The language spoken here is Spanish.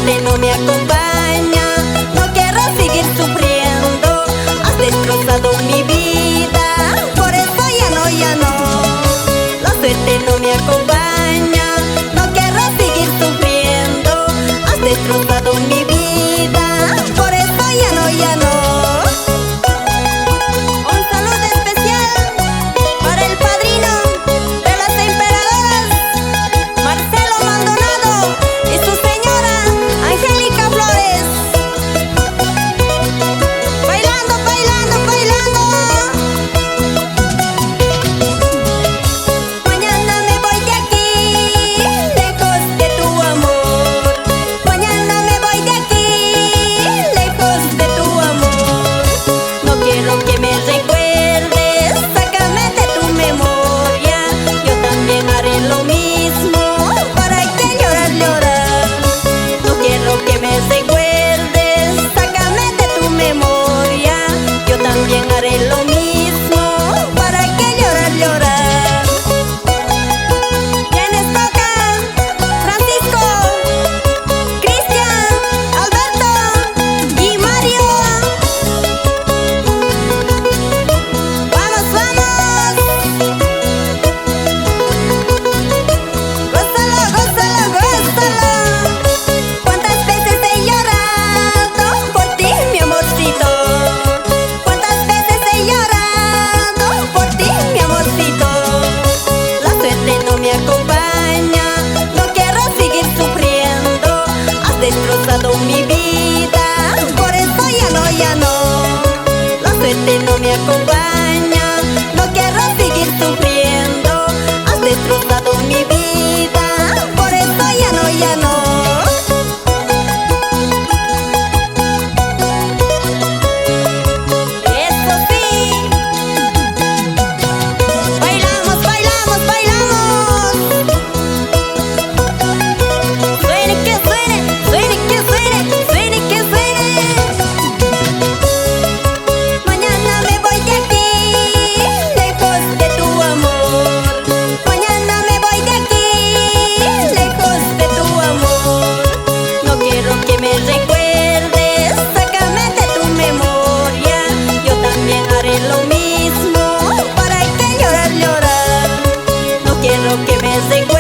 suerte no me acompaña. No quiero seguir sufriendo. Has destrozado mi vida, por eso ya no, ya no. La suerte no me acompaña. No quiero seguir sufriendo. Has destrozado mi vida, por eso ya no, ya no. Un saludo especial para el padrino de las emperadoras, Marcelo Maldonado, y su señora Angélica Flores. Bailando, bailando, bailando. Mañana me voy de aquí, lejos de tu amor. Mañana me voy de aquí, lejos de tu amor. No quiero que me recuerdes, sácame de tu memoria. Yo también haré lo mismo, para que llorar, llorar. No quiero que me recuerdes, sácame de tu memoria. Yo también haré lo mismo, para que llorar, llorar. ¿Quiénes tocan? Francisco, Cristian, Alberto y Mario. Vamos, vamos. Gózalo, gózalo, gózalo. ¿Cuántas veces he llorado por ti, mi amorcito? ¿Cuántas veces he llorado por ti, mi amorcito? La suerte no me acompaña. No quiero seguir sufriendo. Has destrozado mi vida, por eso ya no, ya no. La suerte no me acompaña. No quiero seguir sufriendo. Has destrozado mi vida, por eso ya no, ya no. Eso sí. Bailamos, bailamos, bailamos. Suene que suene, suene que suene, suene que suene. Mañana me voy de aquí, lejos de tu amor. Mañana me voy de aquí, lejos de tu amor. No quiero que me recuerdes, sácame de tu memoria. Yo también haré lo mismo, para que llorar, llorar. No quiero que me recuerdes.